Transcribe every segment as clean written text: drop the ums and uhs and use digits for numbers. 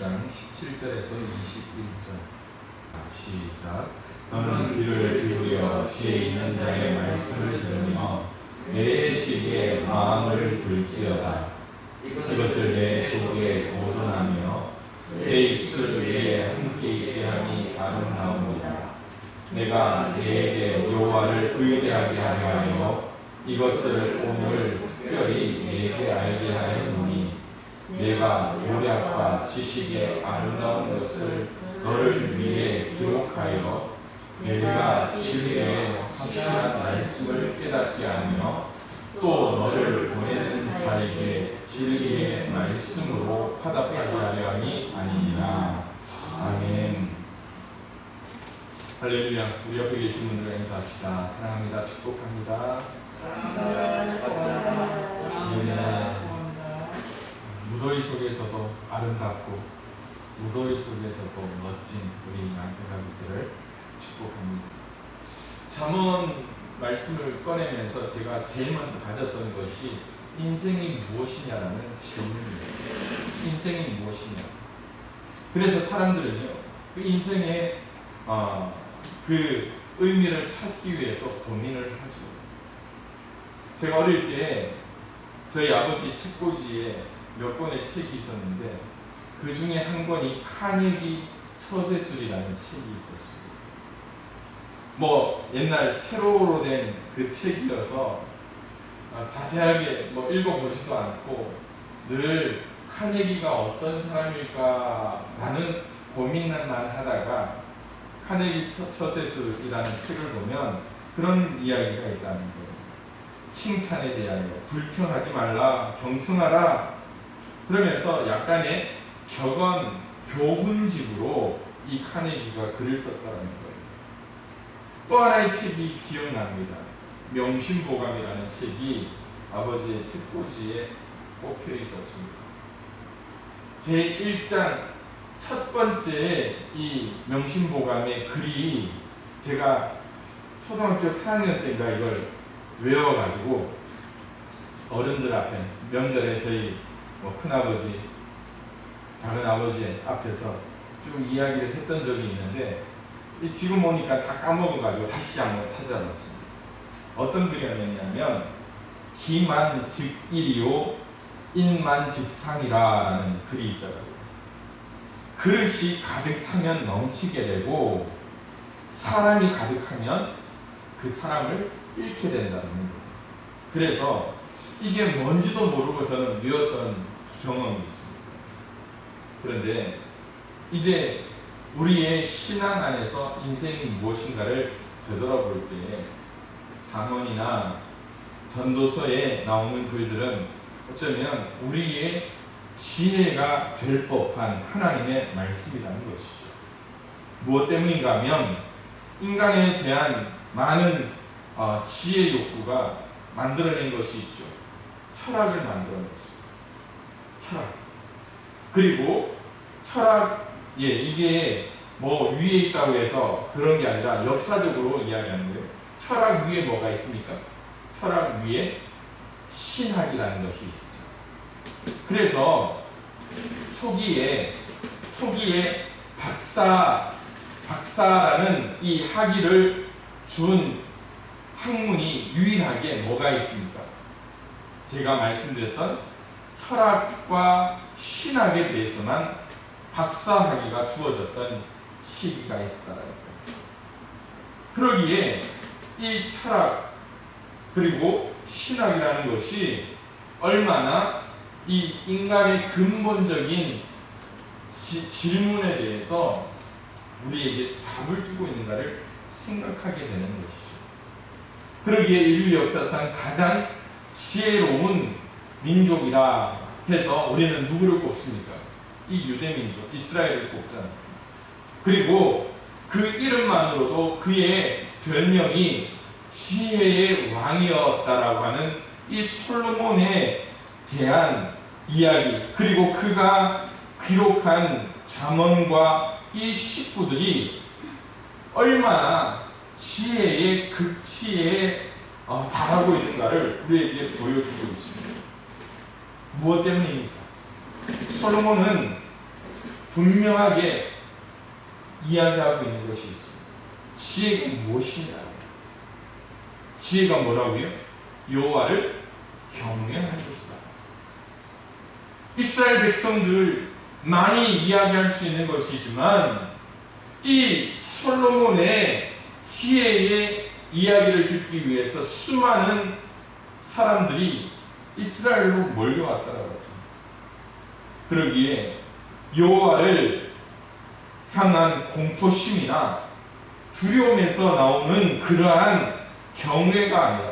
12장 17절에서 21절. 시작. 너는 귀를 기울여 지혜 있는 자의 말씀을 들으며 내 지식에 마음을 둘지어다. 이것을 내 속에 보존하며 내 입술 위에 함께 있게 하니 아름다우니라. 내가 네게 여호와를 의뢰하게 하려 하여 이것을 오늘 특별히 네게 알게 하였노니 내가 요략과 지식의 아름다운 것을 너를 위해 기록하여 내가 진리의 확실한 말씀을 깨닫게 하며 또 너를 보내는 자에게 진리의 말씀으로 화답하게 하려 함이 아니니라. 아멘. 할렐루야. 우리 옆에 계신 분들과 인사합시다. 사랑합니다. 축복합니다. 무더위 속에서도 아름답고 무더위 속에서도 멋진 우리 남편가족들을 축복합니다. 잠언 말씀을 꺼내면서 제가 제일 먼저 가졌던 것이 인생이 무엇이냐라는 질문이에요. 인생이 무엇이냐. 그래서 사람들은요, 그 인생의 그 의미를 찾기 위해서 고민을 하죠. 제가 어릴 때 저희 아버지 책꽂이에 몇 권의 책이 있었는데 그 중에 한 권이 카네기 처세술이라는 책이 있었어요. 뭐 옛날 세로로 된 그 책이어서 자세하게 뭐 읽어보지도 않고 늘 카네기가 어떤 사람일까라는 고민만 하다가 카네기 처세술이라는 책을 보면 그런 이야기가 있다는 거예요. 칭찬에 대하여 불평하지 말라, 경청하라. 그러면서 약간의 격언, 교훈식으로 이 카네기가 글을 썼다는 거예요. 또 하나의 책이 기억납니다. 명심보감이라는 책이 아버지의 책꽂이에 꼽혀 있었습니다. 제1장 첫 번째 이 명심보감의 글이 제가 초등학교 4학년 때인가 이걸 외워가지고 어른들 앞에 명절에 저희 큰아버지, 작은아버지 앞에서 쭉 이야기를 했던 적이 있는데 지금 보니까 다 까먹어가지고 다시 한번 찾아봤습니다. 어떤 글이었냐면 기만즉일이요 인만즉상이라는 글이 있더라고요. 그릇이 가득 차면 넘치게 되고 사람이 가득하면 그 사람을 잃게 된다는 거예요. 그래서 이게 뭔지도 모르고 저는 외웠던 경험이 있습니다. 그런데 이제 우리의 신앙 안에서 인생이 무엇인가를 되돌아볼 때 잠언이나 전도서에 나오는 글들은 어쩌면 우리의 지혜가 될 법한 하나님의 말씀이라는 것이죠. 무엇 때문인가 하면 인간에 대한 많은 지혜 욕구가 만들어낸 것이 있죠. 철학을 만들어냈습니다. 철학. 그리고 철학, 이게 뭐 위에 있다고 해서 그런 게 아니라 역사적으로 이야기하는 거예요. 철학 위에 뭐가 있습니까? 철학 위에 신학이라는 것이 있었죠. 그래서 초기에 박사라는 이 학위를 준 학문이 유일하게 뭐가 있습니까? 제가 말씀드렸던 철학과 신학에 대해서만 박사 학위가 주어졌던 시기가 있었다는 거예요. 그러기에 이 철학 그리고 신학이라는 것이 얼마나 이 인간의 근본적인 질문에 대해서 우리에게 답을 주고 있는가를 생각하게 되는 것이죠. 그러기에 인류 역사상 가장 지혜로운 민족이라 해서 우리는 누구를 꼽습니까? 이 유대민족, 이스라엘을 꼽잖아요. 그리고 그 이름만으로도 그의 별명이 지혜의 왕이었다라고 하는 이 솔로몬에 대한 이야기, 그리고 그가 기록한 잠언과 이 식구들이 얼마나 지혜의 극치에 달하고 있는가를 우리에게 보여주고 있습니다. 무엇 때문입니까? 솔로몬은 분명하게 이야기하고 있는 것이 있습니다. 지혜가 무엇이냐? 지혜가 뭐라고요? 여호와를 경외하는 것이다. 이스라엘 백성들 많이 이야기할 수 있는 것이지만 이 솔로몬의 지혜의 이야기를 듣기 위해서 수많은 사람들이 이스라엘로 몰려왔다는 거죠. 그러기에 여호와를 향한 공포심이나 두려움에서 나오는 그러한 경외가 아니라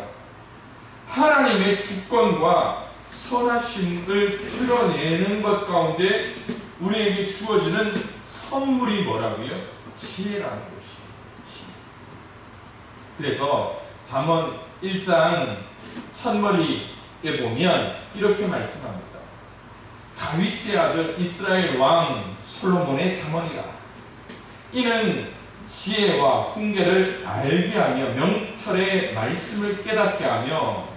하나님의 주권과 선하심을 드러내는 것 가운데 우리에게 주어지는 선물이 뭐라고요? 지혜라는 것이에요. 지혜. 그래서 잠언 1장 첫머리에 보면 이렇게 말씀합니다. 다윗의 아들 이스라엘 왕 솔로몬의 잠언이라. 이는 지혜와 훈계를 알게 하며 명철의 말씀을 깨닫게 하며,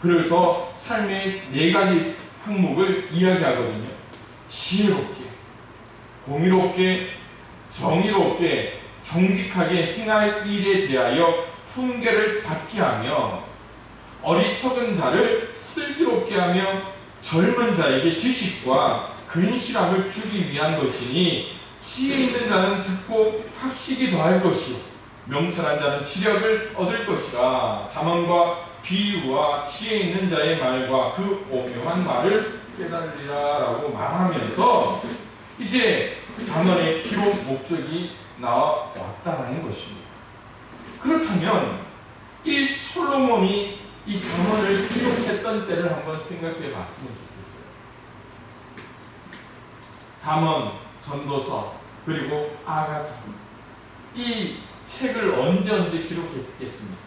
그래서 삶의 4가지 항목을 이야기하거든요. 지혜롭게, 공의롭게, 정의롭게, 정직하게 행할 일에 대하여 훈계를 받게 하며, 어리석은 자를 슬기롭게 하며 젊은 자에게 지식과 근실함을 주기 위한 것이니, 지혜 있는 자는 듣고 학식이 더할 것이요 명철한 자는 지력을 얻을 것이라. 잠언과 비유와 지혜 있는 자의 말과 그 오묘한 말을 깨달으리라 라고 말하면서 이제 잠언의 기록 목적이 나왔다는 것입니다. 그렇다면 이 솔로몬이 이 잠언을 기록했던 때를 한번 생각해 봤으면 좋겠어요. 잠언, 전도서, 그리고 아가서, 이 책을 언제 기록했겠습니까?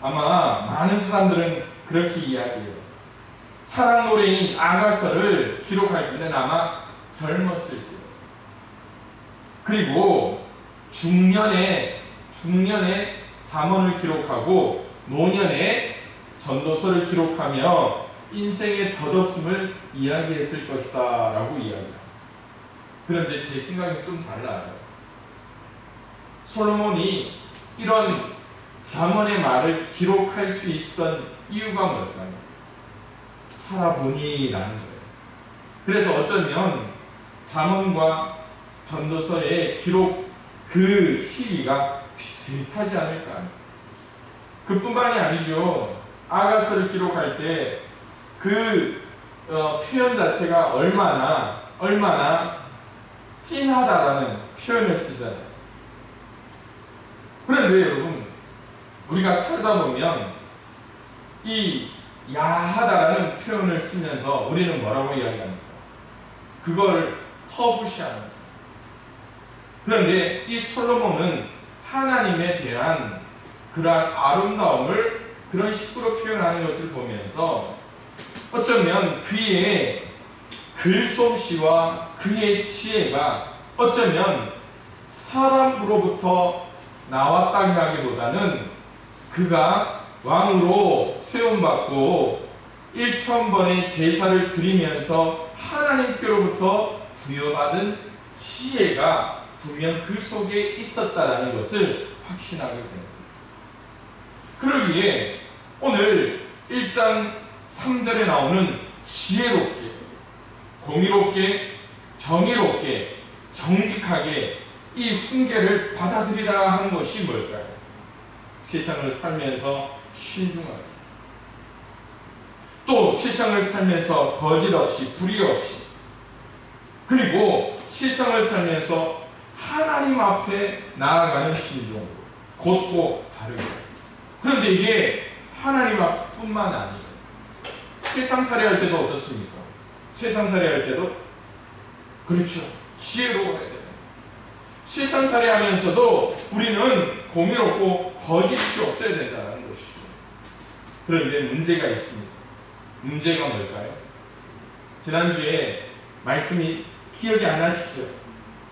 아마 많은 사람들은 그렇게 이야기해요. 사랑 노래인 아가서를 기록할 때는 아마 젊었을 때, 그리고 중년에 잠언을 기록하고 노년에 전도서를 기록하며 인생의 덧없음을 이야기했을 것이다 라고 이야기합니다. 그런데 제 생각이 좀 달라요. 솔로몬이 이런 잠언의 말을 기록할 수 있었던 이유가 뭘까요? 살아보니라는 거예요. 그래서 어쩌면 잠언과 전도서의 기록 그 시기가 비슷하지 않을까. 그뿐만이 아니죠. 아가서를 기록할 때 그 표현 자체가 얼마나 찐하다라는 표현을 쓰잖아요. 그런데 여러분, 우리가 살다 보면 이 야하다라는 표현을 쓰면서 우리는 뭐라고 이야기합니까? 그걸 터부시하는 거예요. 그런데 이 솔로몬은 하나님에 대한 그러한 아름다움을 그런 식으로 표현하는 것을 보면서 어쩌면 그의 글솜씨와 그의 지혜가 어쩌면 사람으로부터 나왔다고 하기보다는 그가 왕으로 세움받고 1000번의 제사를 드리면서 하나님께로부터 부여받은 지혜가 분명 그 속에 있었다는 것을 확신하게 됩니다. 그러기에 오늘 1장 3절에 나오는 지혜롭게, 공의롭게, 정의롭게, 정직하게 이 훈계를 받아들이라 하는 것이 뭘까요? 세상을 살면서 신중하게, 또 세상을 살면서 거짓 없이, 불의 없이, 그리고 세상을 살면서 하나님 앞에 나아가는 신중으로, 곧고 다르게. 그런데 이게 하나님 앞뿐만 아니에요. 세상살이 할 때도 어떻습니까? 세상살이 할 때도 그렇죠. 지혜로워야 돼요. 세상살이 하면서도 우리는 공의롭고 거짓이 없어야 된다는 것이죠. 그런데 문제가 있습니다. 문제가 뭘까요? 지난주에 말씀이 기억이 안 나시죠?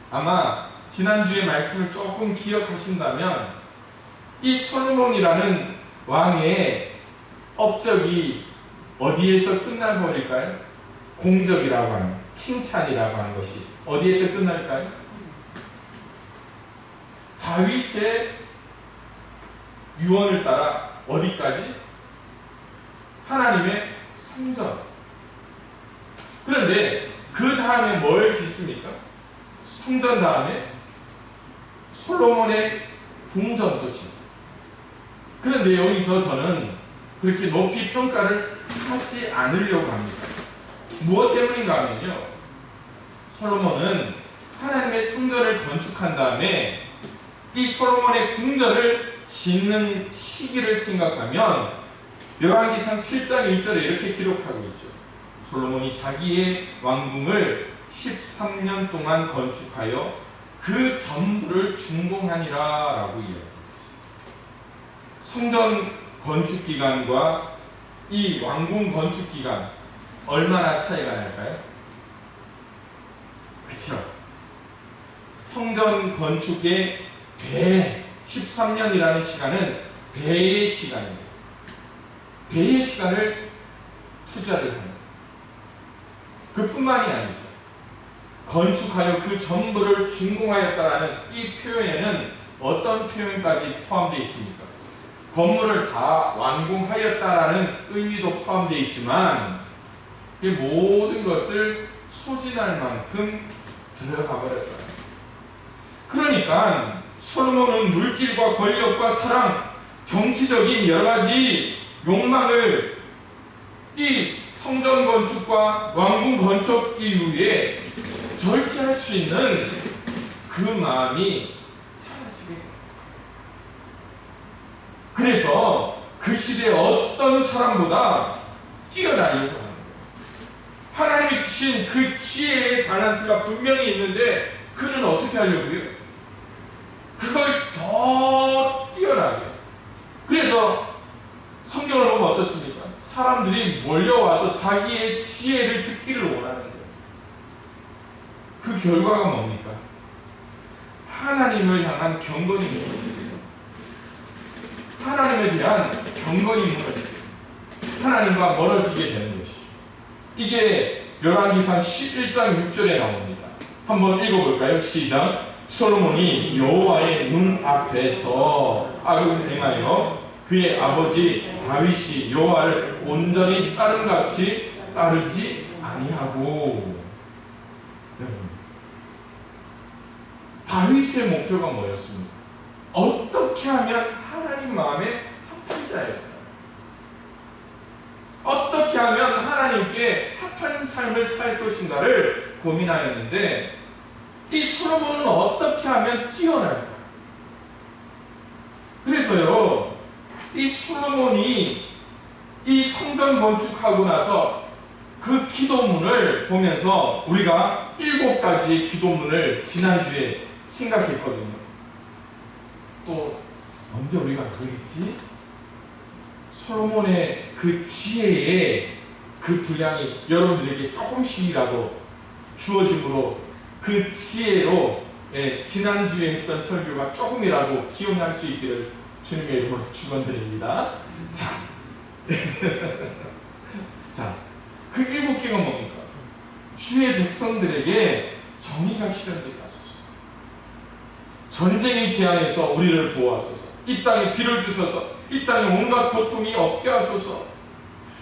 아마 지난주에 말씀을 조금 기억하신다면 이 솔로몬이라는 왕의 업적이 어디에서 끝나버릴까요? 공적이라고 합니다. 칭찬이라고 하는 것이 어디에서 끝날까요? 다윗의 유언을 따라 어디까지? 하나님의 성전. 그런데 그 다음에 뭘 짓습니까? 성전 다음에 솔로몬의 궁전도 짓습니다. 그런데 여기서 저는 그렇게 높이 평가를 하지 않으려고 합니다. 무엇 때문인가 하면요, 솔로몬은 하나님의 성전을 건축한 다음에 이 솔로몬의 궁전을 짓는 시기를 생각하면 열왕기상 7장 1절에 이렇게 기록하고 있죠. 솔로몬이 자기의 왕궁을 13년 동안 건축하여 그 전부를 준공하니라 라고 이야기합니다. 성전 건축 기간과 이 왕궁 건축 기간 얼마나 차이가 날까요? 그렇죠. 성전 건축의 배 13년이라는 시간은 배의 시간입니다. 배의 시간을 투자를 합니다. 그뿐만이 아니죠. 건축하여 그 전부를 준공하였다라는 이 표현에는 어떤 표현까지 포함되어 있습니까? 건물을 다 완공하였다라는 의미도 포함되어 있지만 이 모든 것을 소진할 만큼 들어가 버렸다. 그러니까 솔로몬은 물질과 권력과 사랑, 정치적인 여러 가지 욕망을 이 성전 건축과 왕궁 건축 이후에 절제할 수 있는 그 마음이 사라지게 됩니다. 그래서 그 시대의 어떤 사람보다 뛰어나려고 하는 거예요. 하나님이 주신 그 지혜의 달란트가 분명히 있는데 그는 어떻게 하려고요? 그걸 더 뛰어나게. 그래서 성경을 보면 어떻습니까? 사람들이 몰려와서 자기의 지혜를 듣기를 원하는 거예요. 그 결과가 뭡니까? 하나님을 향한 경건이 무너지고 하나님에 대한 경건이 무너지고 하나님과 멀어지게 되는 것이죠. 이게 열왕기상 11장 6절에 나옵니다. 한번 읽어볼까요? 시작. 솔로몬이 여호와의 문 앞에서 행하여 그의 아버지 다윗이 여호와를 온전히 따름같이 따르지 아니하고. 다윗의 목표가 뭐였습니까? 어떻게 하면 하나님 마음에 합한 자였잖아요. 어떻게 하면 하나님께 합한 삶을 살 것인가를 고민하였는데 이 솔로몬은 어떻게 하면 뛰어날까? 그래서요, 이 솔로몬이 이 성전 건축하고 나서 그 기도문을 보면서 우리가 7가지의 기도문을 지난주에 생각했거든요. 또 언제 우리가 그랬지? 솔로몬의 그 지혜의 그 분량이 여러분들에게 조금씩이라도 주어짐으로 그 지혜로 지난주에 했던 설교가 조금이라도 기억날 수 있기를 주님의 이름으로 축원드립니다. 자, 그 7개가 뭡니까? 주의 백성들에게 정의가 실현되게 하소서. 전쟁의 재앙에서 우리를 보호하소서. 이 땅에 비를 주소서. 이 땅에 온갖 고통이 없게 하소서.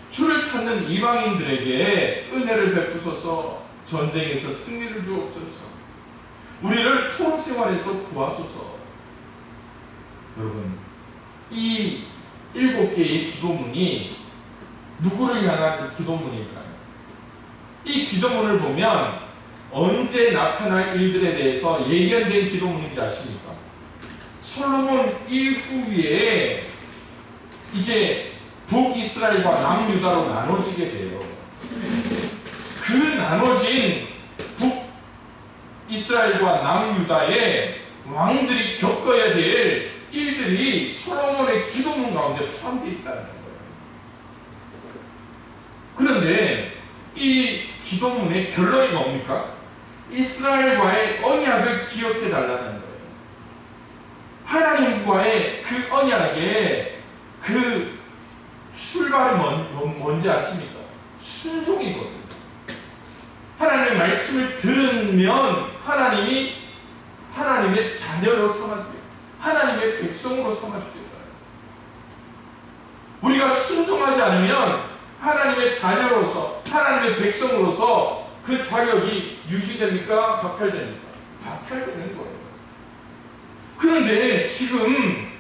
주를 찾는 이방인들에게 은혜를 베푸소서. 전쟁에서 승리를 주옵소서. 우리를 토로 생활에서 구하소서. 여러분, 이 7개의 기도문이 누구를 향한 기도문일까요? 이 기도문을 보면 언제 나타날 일들에 대해서 예견된 기도문인지 아십니까? 솔로몬 이후에 이제 북이스라엘과 남유다로 나눠지게 돼요. 그 나눠진 북이스라엘과 남유다의 왕들이 겪어야 될 일들이 솔로몬의 기도문 가운데 포함되어 있다는 거예요. 그런데 이 기도문의 결론이 뭡니까? 이스라엘과의 언약을 기억해 달라는 거예요. 하나님과의 그 언약의 그 출발이 뭔지 아십니까? 순종이거든요. 하나님의 말씀을 들으면 하나님이 하나님의 자녀로 삼아주겠다. 하나님의 백성으로 삼아주겠다. 우리가 순종하지 않으면 하나님의 자녀로서, 하나님의 백성으로서 그 자격이 유지됩니까? 박탈됩니까? 박탈되는 거예요. 그런데 지금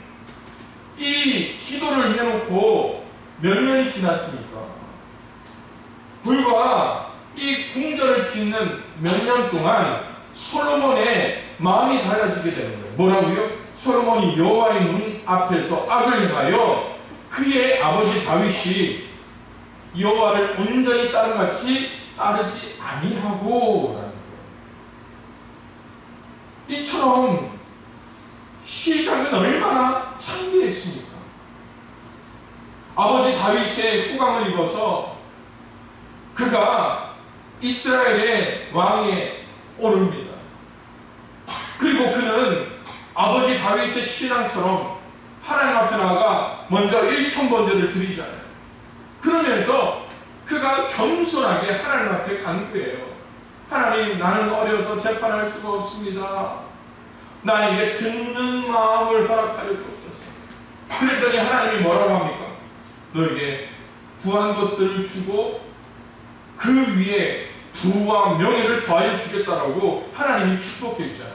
이 기도를 해놓고 몇 년이 지났습니까? 불과 이 궁전을 짓는 몇 년 동안 솔로몬의 마음이 달라지게 되는 거예요. 뭐라고요? 솔로몬이 여호와의 눈 앞에서 악을 행하여 그의 아버지 다윗이 여호와를 온전히 따름같이 따르지 아니하고 라는 거예요. 이처럼 시작은 얼마나 창피했습니까? 아버지 다윗의 후광을 입어서 그가 이스라엘의 왕에 오릅니다. 그리고 그는 아버지 다윗의 신앙처럼 하나님 앞에 나아가 먼저 1000번제를 드리잖아요. 그러면서 그가 겸손하게 하나님 앞에 간구해요. 하나님, 나는 어려서 재판할 수가 없습니다. 나에게 듣는 마음을 허락하여 주옵소서. 그랬더니 하나님이 뭐라고 합니까? 너에게 구한 것들을 주고 그 위에 부와 명예를 더하여 주겠다라고 하나님이 축복해 주잖아요.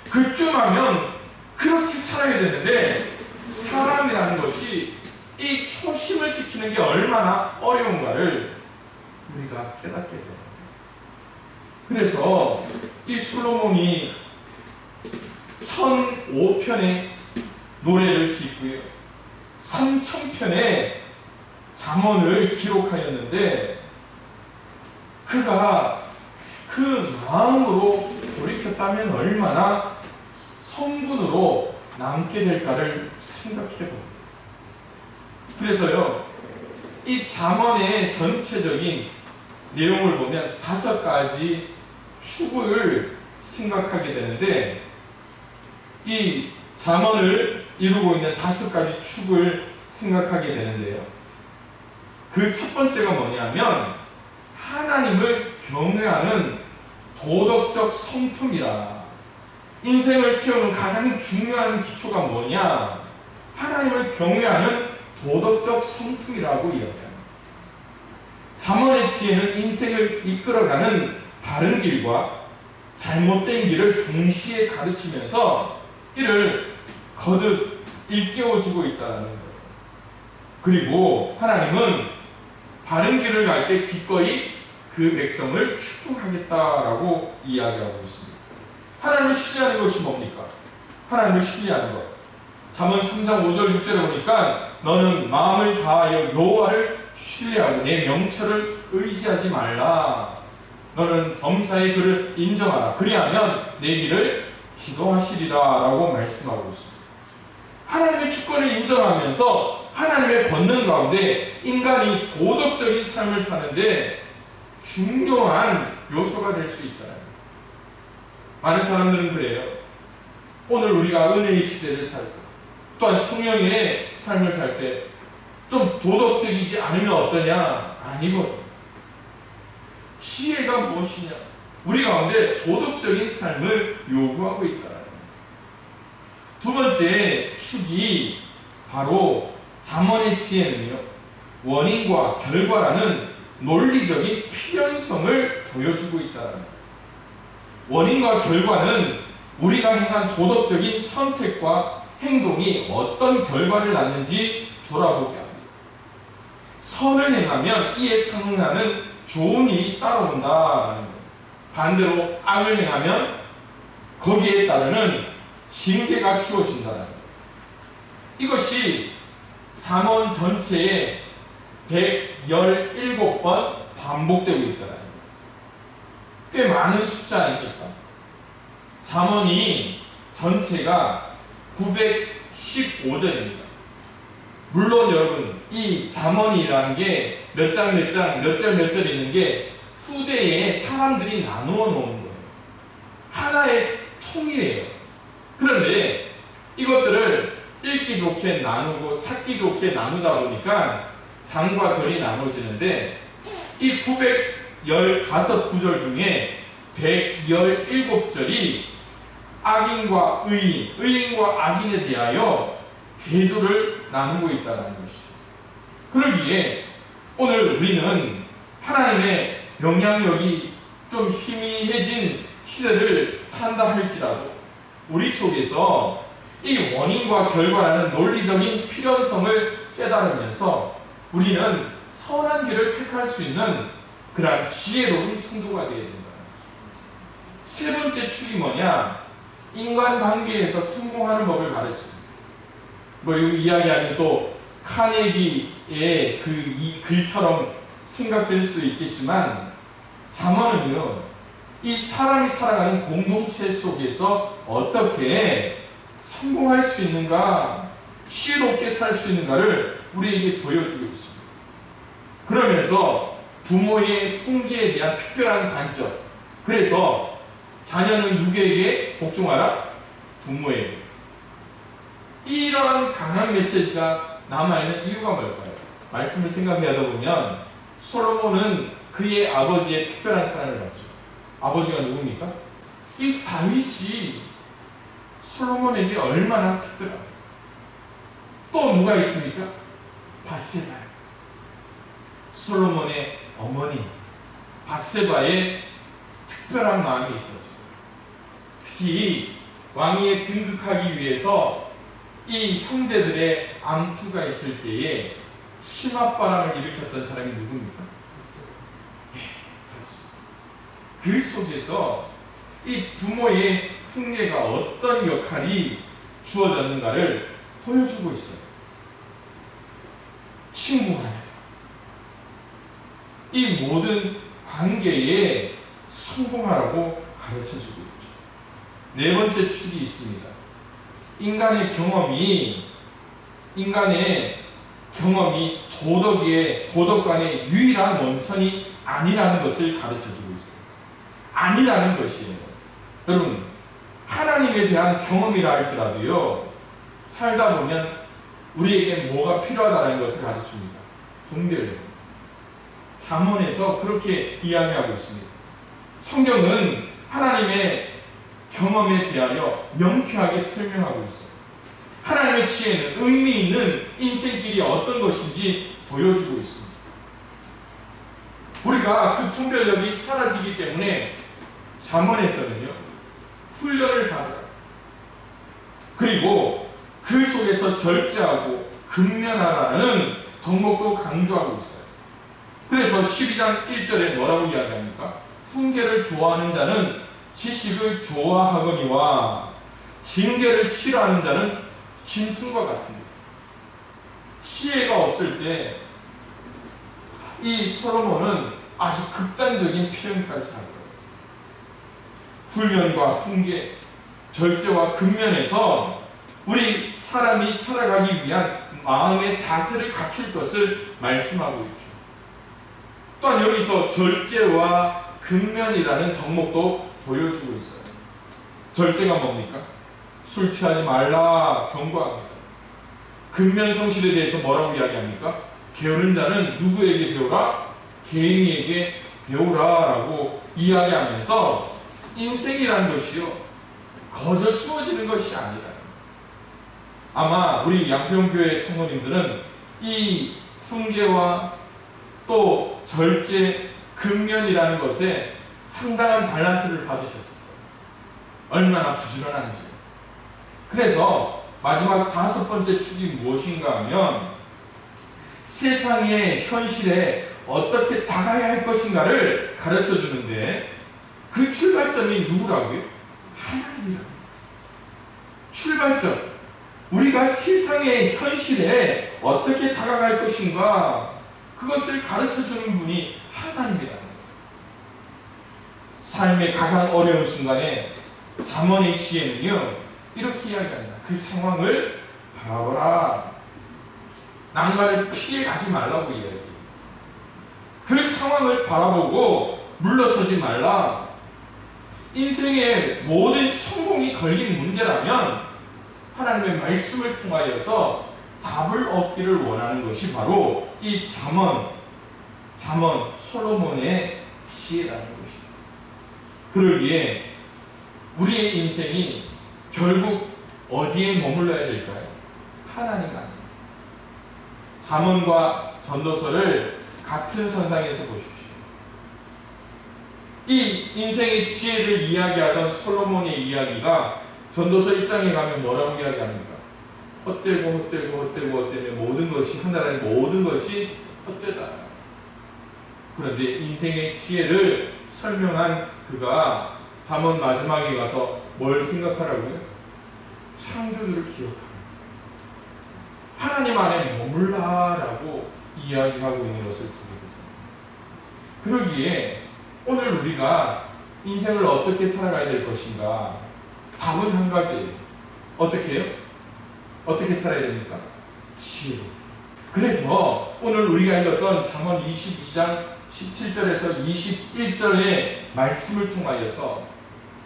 그쯤 하면 그렇게 살아야 되는데 사람이라는 것이 이 초심을 지키는 게 얼마나 어려운가를 우리가 깨닫게 돼요. 그래서 이 솔로몬이 1005편의 노래를 짓고요, 3000편의 잠언을 기록하였는데 그가 그 마음으로 돌이켰다면 얼마나 성군으로 남게 될까를 생각해 봅니다. 그래서요, 이 잠언의 전체적인 내용을 보면 5가지 축을 생각하게 되는데, 이 잠언을 이루고 있는 5가지 축을 생각하게 되는데요, 그 첫 번째가 뭐냐면 하나님을 경외하는 도덕적 성품이라. 인생을 세우는 가장 중요한 기초가 뭐냐? 하나님을 경외하는 도덕적 성품이라고 이야기합니다. 잠언의 지혜는 인생을 이끌어가는 바른 길과 잘못된 길을 동시에 가르치면서 이를 거듭 일깨워주고 있다는 거예요. 그리고 하나님은 바른 길을 갈 때 기꺼이 그 백성을 축복하겠다라고 이야기하고 있습니다. 하나님을 신뢰하는 것이 뭡니까? 하나님을 신뢰하는 것. 잠언 3장 5절 6절에 보니까 너는 마음을 다하여 여호와를 신뢰하고 내 명철을 의지하지 말라. 너는 범사의 그를 인정하라. 그리하면 내 길을 지도하시리라 라고 말씀하고 있습니다. 하나님의 주권을 인정하면서 하나님의 권능 가운데 인간이 도덕적인 삶을 사는데 중요한 요소가 될 수 있다. 많은 사람들은 그래요. 오늘 우리가 은혜의 시대를 살고 또한 성령의 삶을 살 때 좀 도덕적이지 않으면 어떠냐? 아니거든. 지혜가 무엇이냐? 우리 가운데 도덕적인 삶을 요구하고 있다. 두 번째 축이 바로 잠언의 지혜는요, 원인과 결과라는 논리적인 필연성을 보여주고 있다. 원인과 결과는 우리가 행한 도덕적인 선택과 행동이 어떤 결과를 낳는지 돌아보게 합니다. 선을 행하면 이에 상응하는 좋은 일이 따라온다라는 거예요. 반대로 악을 행하면 거기에 따르는 징계가 주어진다는 거예요. 이것이 잠언 전체에 117번 반복되고 있다는 거예요. 꽤 많은 숫자 아닙니까? 잠언이 전체가 915절입니다. 물론 여러분, 이 잠언이라는 게 몇 장 몇 장, 몇 절 몇 절 있는 게 후대에 사람들이 나누어 놓은 거예요. 하나의 통이에요. 그런데 이것들을 읽기 좋게 나누고 찾기 좋게 나누다 보니까 장과 절이 나눠지는데 이 115구절 중에 117절이 악인과 의인, 의인과 악인에 대하여 대조를 나누고 있다는 것이죠. 그러기에 오늘 우리는 하나님의 영향력이 좀 희미해진 시대를 산다 할지라도 우리 속에서 이 원인과 결과라는 논리적인 필연성을 깨달으면서 우리는 선한 길을 택할 수 있는 그러한 지혜로운 성도가 되어야 된다. 세 번째 축이 뭐냐? 인간관계에서 성공하는 법을 가르칩니다. 이 이야기하면 또 카네기의 이 글처럼 생각될 수도 있겠지만 잠언은요, 이 사람이 살아가는 공동체 속에서 어떻게 성공할 수 있는가, 지혜롭게 살 수 있는가를 우리에게 보여주고 있습니다. 그러면서 부모의 훈계에 대한 특별한 관점, 그래서 자녀는 누구에게 복종하라? 부모에게. 이러한 강한 메시지가 남아있는 이유가 뭘까요? 말씀을 생각하다 보면 솔로몬은 그의 아버지의 특별한 사랑을 받죠. 아버지가 누굽니까? 이 다윗이 솔로몬에게 얼마나 특별합니까? 또 누가 있습니까? 밧세바. 솔로몬의 어머니 밧세바의 특별한 마음이 있었죠. 특히 왕위에 등극하기 위해서 이 형제들의 암투가 있을 때에 심압바람을 일으켰던 사람이 누굽니까? 그 속에서 이 부모의 훈계가 어떤 역할이 주어졌는가를 보여주고 있어요. 친구간에 이 모든 관계에 성공하라고 가르쳐주고 있죠. 네 번째 축이 있습니다. 인간의 경험이 도덕관의 유일한 원천이 아니라는 것을 가르쳐주고 있어요. 아니라는 것이에요. 여러분, 하나님에 대한 경험이라 할지라도요, 살다 보면 우리에게 뭐가 필요하다는 것을 가르칩니다. 분별력. 잠언에서 그렇게 이야기하고 있습니다. 성경은 하나님의 경험에 대하여 명쾌하게 설명하고 있어요. 하나님의 지혜는 의미 있는 인생길이 어떤 것인지 보여주고 있습니다. 우리가 그 분별력이 사라지기 때문에 잠언에서는요, 훈련을 받아라. 그리고 그 속에서 절제하고 근면하라는 덕목도 강조하고 있어요. 그래서 12장 1절에 뭐라고 이야기합니까? 훈계를 좋아하는 자는 지식을 좋아하거니와 징계를 싫어하는 자는 짐승과 같으니. 지혜가 없을 때 이 솔로몬은 아주 극단적인 표현까지 하고요. 훈련과 훈계, 절제와 근면에서 우리 사람이 살아가기 위한 마음의 자세를 갖출 것을 말씀하고 있죠. 또한 여기서 절제와 근면이라는 덕목도 보여주고 있어요. 절제가 뭡니까? 술 취하지 말라 경고합니다. 근면 성실에 대해서 뭐라고 이야기합니까? 게으른 자는 누구에게 배우라? 개인에게 배우라라고 이야기하면서 인생이라는 것이요, 거저 주어지는 것이 아니라. 아마 우리 양평교회 성도님들은 이 훈계와 또 절제, 근면이라는 것에 상당한 달란트를 받으셨을 거예요. 얼마나 부지런한지요. 그래서 마지막 5번째 축이 무엇인가 하면 세상의 현실에 어떻게 다가야 할 것인가를 가르쳐 주는데 그 출발점이 누구라고요? 하나님이라고요. 출발점. 우리가 세상의 현실에 어떻게 다가갈 것인가, 그것을 가르쳐 주는 분이 하나님이라는 거예요. 삶의 가장 어려운 순간에 잠언의 지혜는요, 이렇게 이야기합니다. 그 상황을 바라보라. 난관을 피해 가지 말라고 이야기해요. 그 상황을 바라보고 물러서지 말라. 인생의 모든 성공이 걸린 문제라면 하나님의 말씀을 통하여서 답을 얻기를 원하는 것이 바로 이 잠언 솔로몬의 지혜라는 것입니다. 그러기에 우리의 인생이 결국 어디에 머물러야 될까요? 하나님 안에. 잠언과 전도서를 같은 선상에서 보십시오. 이 인생의 지혜를 이야기하던 솔로몬의 이야기가 전도서 1장에 가면 뭐라고 이야기합니까? 헛되고 모든 것이, 하나님의 모든 것이 헛되다. 그런데 인생의 지혜를 설명한 그가 잠언 마지막에 가서 뭘 생각하라고요? 창조주를 기억하라. 하나님 안에 머물라라고 이야기하고 있는 것을 보게 됩니다. 그러기에 오늘 우리가 인생을 어떻게 살아가야 될 것인가? 답은 한 가지. 어떻게 해요? 어떻게 살아야 됩니까? 지혜로. 그래서 오늘 우리가 읽었던 잠언 22장 17절에서 21절의 말씀을 통하여서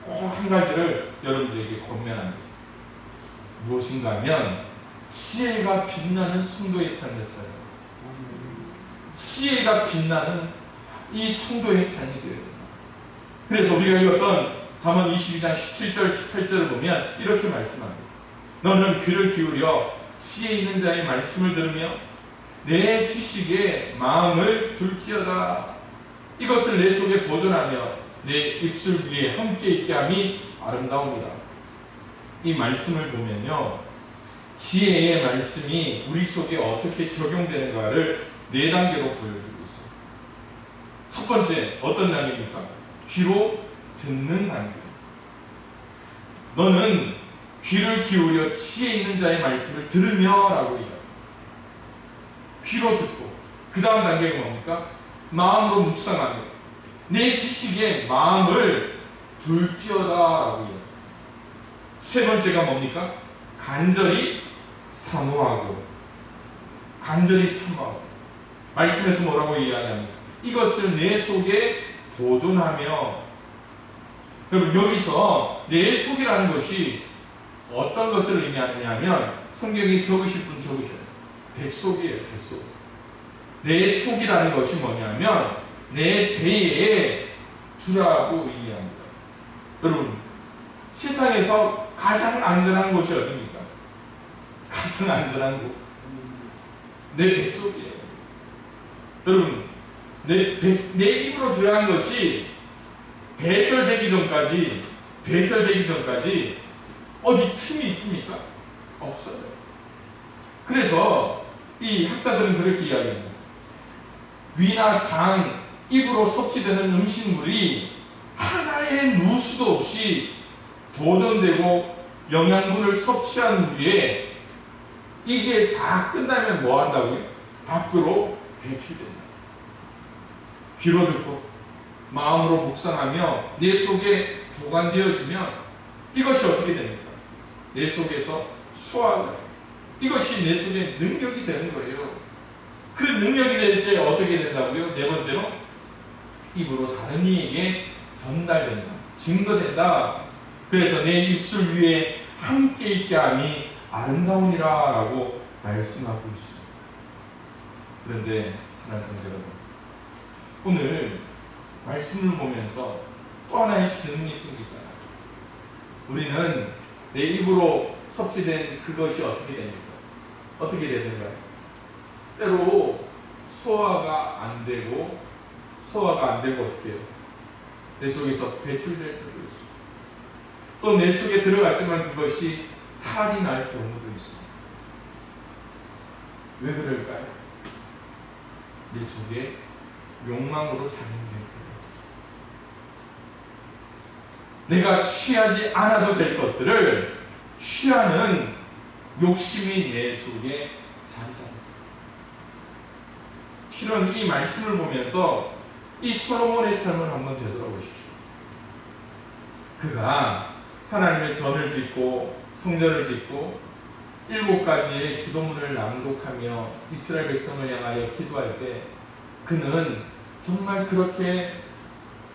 꼭 한 가지를 여러분들에게 권면합니다. 무엇인가 하면 지혜가 빛나는 성도의 삶을 살아요. 지혜가 빛나는 이 성도의 삶이 되어야 됩니다. 그래서 우리가 읽었던 잠언 22장 17절 18절을 보면 이렇게 말씀합니다. 너는 귀를 기울여 지혜 있는 자의 말씀을 들으며 내 지식에 마음을 둘지어다. 이것을 내 속에 보존하며 내 입술 위에 함께 있게 함이 아름다웁니다. 이 말씀을 보면요, 지혜의 말씀이 우리 속에 어떻게 적용되는가를 4단계로 보여주고 있어요. 첫 번째, 어떤 단계입니까? 귀로 듣는 단계. 너는 귀를 기울여 지혜 있는 자의 말씀을 들으며 라고 얘기합니다. 귀로 듣고, 그 다음 단계가 뭡니까? 마음으로 묵상하며 내 지식에 마음을 둘지어다 라고 얘기합니다. 세 번째가 뭡니까? 간절히 사모하고. 간절히 사모하고. 말씀에서 뭐라고 이야기합니까? 이것을 내 속에 보존하며. 여러분, 여기서 내 속이라는 것이 어떤 것을 의미하느냐면, 성경에 적으실 분 적으셔요. 뱃속이에요, 뱃속. 내 속이라는 것이 뭐냐면 내 대에 두라고 의미합니다. 여러분, 세상에서 가장 안전한 곳이 어디입니까? 가장 안전한 곳, 내 뱃속이에요. 여러분, 내 입으로 들어간 것이 배설되기 전까지 어디 틈이 있습니까? 없어요. 그래서 이 학자들은 그렇게 이야기합니다. 위나 장, 입으로 섭취되는 음식물이 하나의 누수도 없이 보존되고 영양분을 섭취한 후에 이게 다 끝나면 뭐 한다고요? 밖으로 배출된다. 귀로 듣고 마음으로 묵상하며 내 속에 보관되어지면 이것이 어떻게 됩니까? 내 속에서 소화가 돼요. 이것이 내 속에 능력이 되는 거예요. 그 능력이 될 때 어떻게 된다고요? 네 번째로, 입으로 다른 이에게 전달된다. 증거된다. 그래서 내 입술 위에 함께 있게 함이 아름다우니라 라고 말씀하고 있습니다. 그런데 사랑하는 성도 여러분, 오늘 말씀을 보면서 또 하나의 질문이 생기잖아요. 우리는 내 입으로 섭취된 그것이 어떻게 됩니까? 어떻게 되는가요? 때로 소화가 안 되고 어떻게 해요? 내 속에서 배출될 때도 있어요. 또 내 속에 들어갔지만 그것이 탈이 날 경우도 있어요. 왜 그럴까요? 내 속에 욕망으로 작용된 거예요. 내가 취하지 않아도 될 것들을 취하는 욕심이 내 속에 자리 잡니다. 실은 이 말씀을 보면서 이 솔로몬의 삶을 한번 되돌아보십시오. 그가 하나님의 전을 짓고 성전을 짓고 7가지의 기도문을 낭독하며 이스라엘 백성을 향하여 기도할 때 그는 정말 그렇게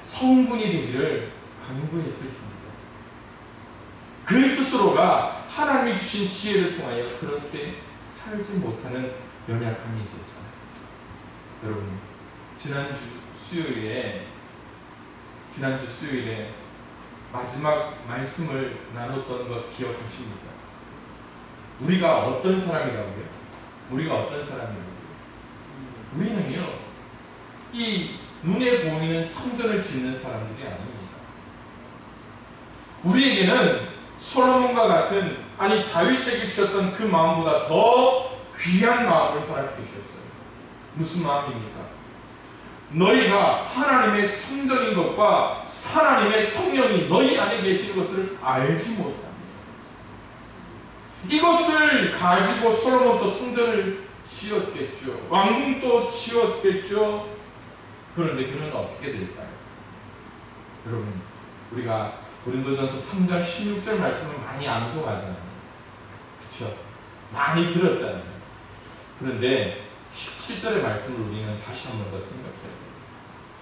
성군이 되기를 간구했을 겁니다. 그 스스로가 하나님이 주신 지혜를 통하여 그렇게 살지 못하는 연약함이 있었잖아요. 여러분, 지난 수요일에 지난주 수요일에 마지막 말씀을 나눴던 것 기억하십니까? 우리가 어떤 사람이라고요? 우리가 어떤 사람이라고요? 우리는요, 이 눈에 보이는 성전을 짓는 사람들이 아닙니다. 우리에게는 솔로몬과 같은, 아니 다윗에게 주셨던 그 마음보다 더 귀한 마음을 허락해 주셨어요. 무슨 마음입니까? 너희가 하나님의 성전인 것과 하나님의 성령이 너희 안에 계시는 것을 알지 못합니다. 이것을 가지고 솔로몬도 성전을 지었겠죠. 왕궁도 지었겠죠. 그런데 그는 어떻게 될까요? 여러분, 우리가 고린도전서 3장 16절 말씀을 많이 암송하잖아요. 그렇죠? 많이 들었잖아요. 그런데 17절의 말씀을 우리는 다시 한 번 더 생각해요.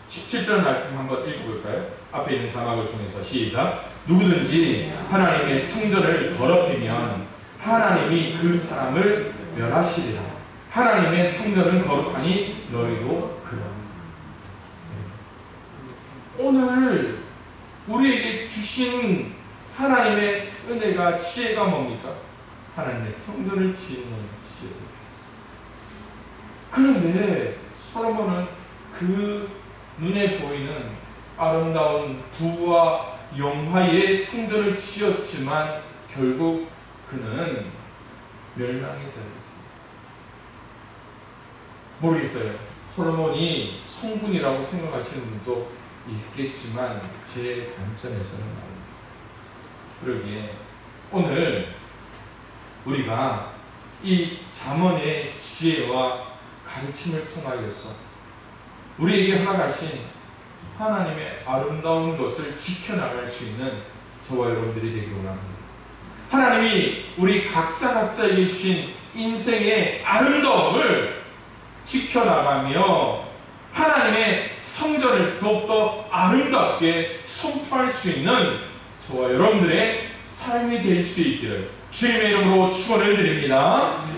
17절 말씀 한번 읽어볼까요? 앞에 있는 자막을 통해서 시작. 누구든지 하나님의 성전을 더럽히면 하나님이 그 사람을 멸하시리라. 하나님의 성전은 거룩하니 너희도 그러라. 오늘 우리에게 주신 하나님의 은혜가, 지혜가 뭡니까? 하나님의 성전을 지은 지혜. 그런데 솔로몬은 그 눈에 보이는 아름다운 부와 영화의 성전을 지었지만 결국 그는 멸망에 살았습니다. 모르겠어요. 솔로몬이 성군이라고 생각하시는 분도 있겠지만 제 관점에서는 아닙니다. 그러기에 오늘 우리가 이 잠언의 지혜와 가르침을 통하여서 우리에게 허락하신 하나님의 아름다운 것을 지켜나갈 수 있는 저와 여러분들이 되기 원합니다. 하나님이 우리 각자에게 주신 인생의 아름다움을 지켜나가며 하나님의 성전을 더욱더 아름답게 선포할 수 있는 저와 여러분들의 삶이 될 수 있기를 주님의 이름으로 축원을 드립니다.